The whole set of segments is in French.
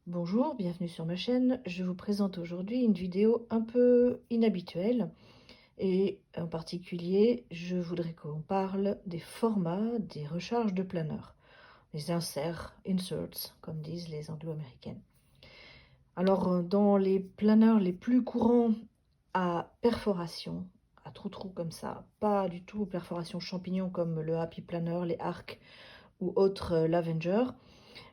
Bonjour, bienvenue sur ma chaîne. Je vous présente aujourd'hui une vidéo un peu inhabituelle et en particulier, je voudrais qu'on parle des formats des recharges de planeur, les inserts, inserts, comme disent les anglo-américaines. Alors, dans les planeurs les plus courants à perforation, à trou-trou comme ça, pas du tout perforation champignon comme le Happy Planner, les Arc ou autres Lavenger,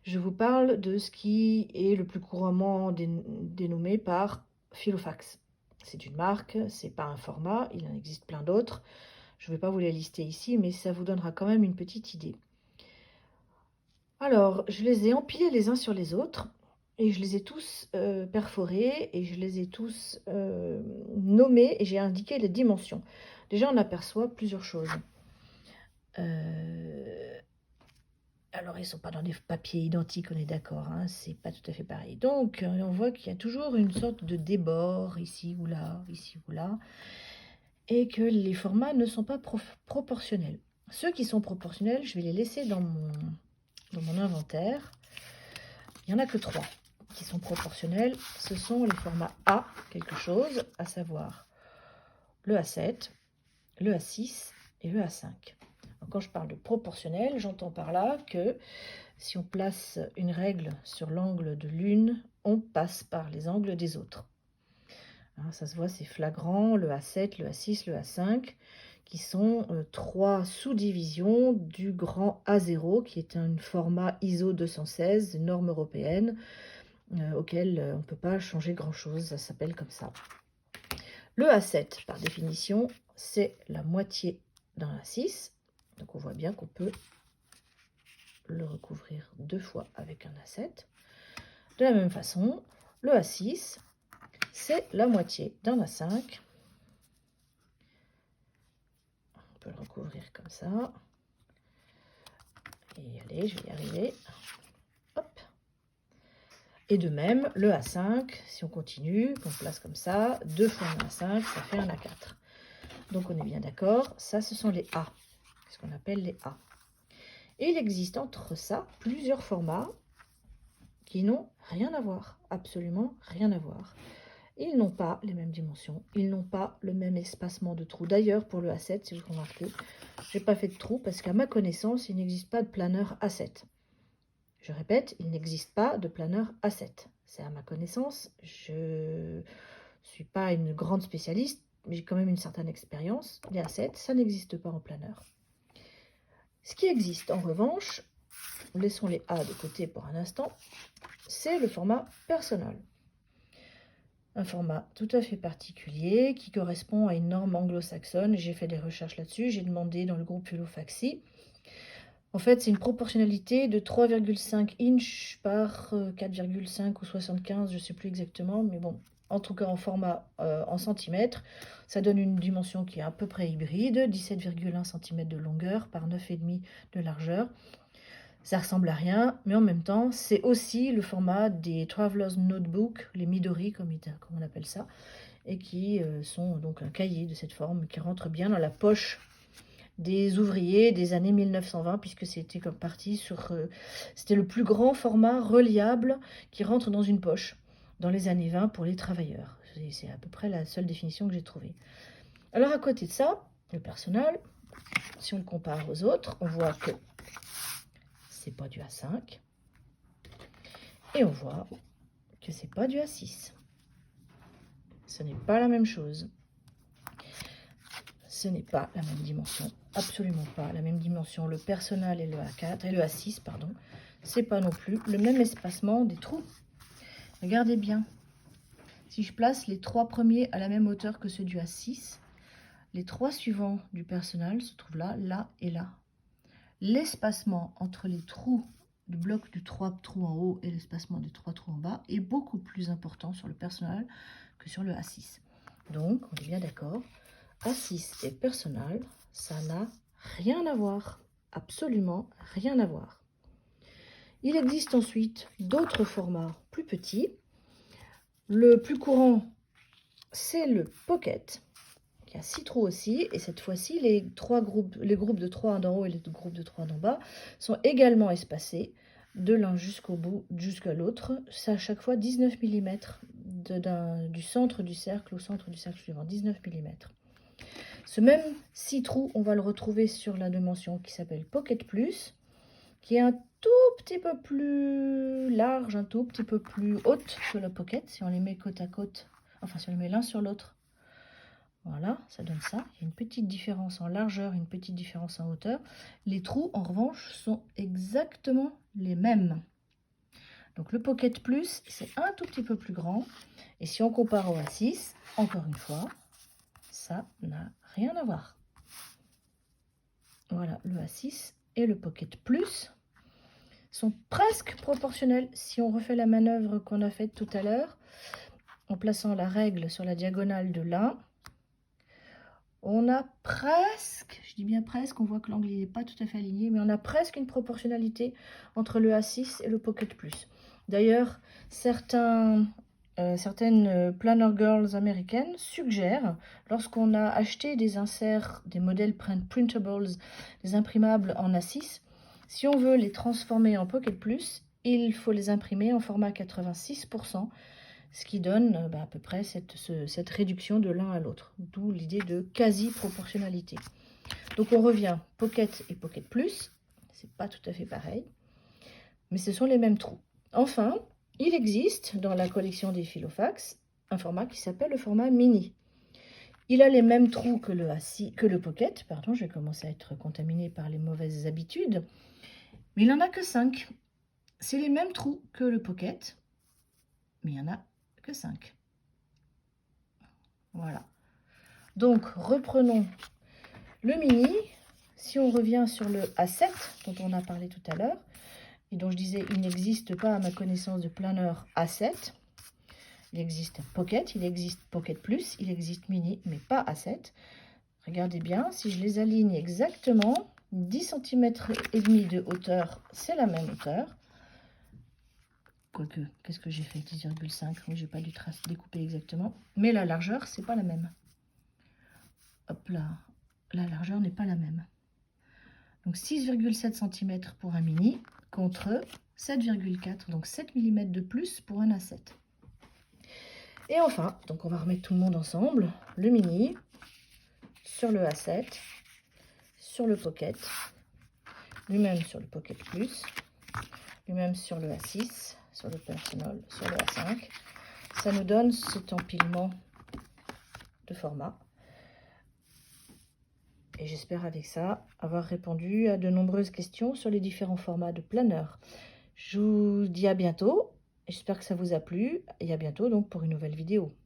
je vous parle de ce qui est le plus couramment dénommé par Filofax. C'est une marque, c'est pas un format, il en existe plein d'autres. Je ne vais pas vous les lister ici, mais ça vous donnera quand même une petite idée. Alors, je les ai empilés les uns sur les autres, et je les ai tous perforés, et je les ai tous nommés, et j'ai indiqué les dimensions. Déjà, on aperçoit plusieurs choses. Alors, ils ne sont pas dans des papiers identiques, on est d'accord, hein, c'est pas tout à fait pareil. Donc, on voit qu'il y a toujours une sorte de débord ici ou là, et que les formats ne sont pas proportionnels. Ceux qui sont proportionnels, je vais les laisser dans mon inventaire. Il n'y en a que 3 qui sont proportionnels. Ce sont les formats A quelque chose, à savoir le A7, le A6 et le A5. Quand je parle de proportionnel, j'entends par là que si on place une règle sur l'angle de l'une, on passe par les angles des autres. Hein, ça se voit, c'est flagrant, le A7, le A6, le A5, qui sont 3 sous-divisions du grand A0, qui est un format ISO 216, norme européenne, auquel on ne peut pas changer grand-chose, ça s'appelle comme ça. Le A7, par définition, c'est la moitié d'un A6, donc on voit bien qu'on peut le recouvrir 2 fois avec un A7. De la même façon, le A6, c'est la moitié d'un A5. On peut le recouvrir comme ça. Et allez, je vais y arriver. Hop. Et de même, le A5, si on continue, qu'on place comme ça, 2 fois un A5, ça fait un A4. Donc on est bien d'accord, ça ce sont les A, ce qu'on appelle les A. Et il existe entre ça plusieurs formats qui n'ont rien à voir, absolument rien à voir. Ils n'ont pas les mêmes dimensions, ils n'ont pas le même espacement de trous. D'ailleurs, pour le A7, si vous remarquez, je n'ai pas fait de trou parce qu'à ma connaissance, il n'existe pas de planeur A7. Je répète, il n'existe pas de planeur A7. C'est à ma connaissance, je ne suis pas une grande spécialiste, mais j'ai quand même une certaine expérience. Les A7, ça n'existe pas en planeur. Ce qui existe en revanche, laissons les A de côté pour un instant, c'est le format Personal. Un format tout à fait particulier qui correspond à une norme anglo-saxonne. J'ai fait des recherches là-dessus, j'ai demandé dans le groupe Filofaxi. En fait, c'est une proportionnalité de 3,5 inches par 4,5 ou 75, je ne sais plus exactement, mais bon, en tout cas en format en centimètres, ça donne une dimension qui est à peu près hybride, 17,1 cm de longueur par 9,5 de largeur. Ça ressemble à rien, mais en même temps, c'est aussi le format des Traveler's Notebook, les Midori, comme on appelle ça, et qui sont donc un cahier de cette forme qui rentre bien dans la poche des ouvriers des années 1920, puisque c'était comme parti sur... c'était le plus grand format reliable qui rentre dans une poche dans les années 20 pour les travailleurs. C'est à peu près la seule définition que j'ai trouvée. Alors à côté de ça, le personnel, si on le compare aux autres, on voit que c'est pas du A5 et on voit que c'est pas du A6. Ce n'est pas la même chose. Ce n'est pas la même dimension, absolument pas la même dimension. Le personnel et le A4 et le A6, pardon, c'est pas non plus le même espacement des trous. Regardez bien. Si je place les 3 premiers à la même hauteur que ceux du A6, les 3 suivants du personnel se trouvent là, là et là. L'espacement entre les trous du bloc du 3 trous en haut et l'espacement des 3 trous en bas est beaucoup plus important sur le personnel que sur le A6. Donc, on est bien d'accord, A6 et personnel, ça n'a rien à voir, absolument rien à voir. Il existe ensuite d'autres formats plus petits. Le plus courant, c'est le Pocket, qui a 6 trous aussi, et cette fois-ci, les groupes de 3 d'en haut et les groupes de 3 d'en bas sont également espacés de l'un jusqu'au bout, jusqu'à l'autre. C'est à chaque fois 19 mm du centre du cercle au centre du cercle suivant, 19 mm. Ce même 6 trous, on va le retrouver sur la dimension qui s'appelle Pocket Plus, qui est un tout petit peu plus large, un tout petit peu plus haute que le Pocket. Si on les met côte à côte, enfin si on les met l'un sur l'autre, voilà, ça donne ça. Il y a une petite différence en largeur, une petite différence en hauteur. Les trous, en revanche, sont exactement les mêmes. Donc le Pocket Plus, c'est un tout petit peu plus grand. Et si on compare au A6, encore une fois, ça n'a rien à voir. Voilà, le A6 et le Pocket Plus sont presque proportionnels. Si on refait la manœuvre qu'on a faite tout à l'heure, en plaçant la règle sur la diagonale de l'un, on a presque, je dis bien presque, on voit que l'angle n'est pas tout à fait aligné, mais on a presque une proportionnalité entre le A6 et le Pocket Plus. D'ailleurs, certaines planner girls américaines suggèrent, lorsqu'on a acheté des inserts, des modèles printables, des imprimables en A6, si on veut les transformer en Pocket Plus, il faut les imprimer en format 86%, ce qui donne à peu près cette réduction de l'un à l'autre, d'où l'idée de quasi-proportionnalité. Donc on revient Pocket et Pocket Plus, c'est pas tout à fait pareil, mais ce sont les mêmes trous. Enfin, il existe dans la collection des Filofax un format qui s'appelle le format mini. Il a les mêmes trous que le Pocket, pardon, je vais commencer à être contaminée par les mauvaises habitudes, mais il n'en a que 5. C'est les mêmes trous que le Pocket, mais il n'y en a que 5. Voilà. Donc, reprenons le mini. Si on revient sur le A7, dont on a parlé tout à l'heure, et dont je disais, il n'existe pas à ma connaissance de planner A7. Il existe Pocket, il existe Pocket Plus, il existe Mini, mais pas A7. Regardez bien, si je les aligne exactement, 10 cm et demi de hauteur, c'est la même hauteur. Quoique, qu'est-ce que j'ai fait? 10,5, oui, j'ai pas dû découper exactement. Mais la largeur, c'est pas la même. Hop là, la largeur n'est pas la même. Donc 6,7 cm pour un mini contre 7,4, donc 7 mm de plus pour un A7. Et enfin, donc on va remettre tout le monde ensemble, le mini sur le A7, sur le Pocket, lui-même sur le Pocket Plus, lui-même sur le A6, sur le Personal, sur le A5. Ça nous donne cet empilement de format. Et j'espère avec ça avoir répondu à de nombreuses questions sur les différents formats de planner. Je vous dis à bientôt. J'espère que ça vous a plu et à bientôt donc pour une nouvelle vidéo.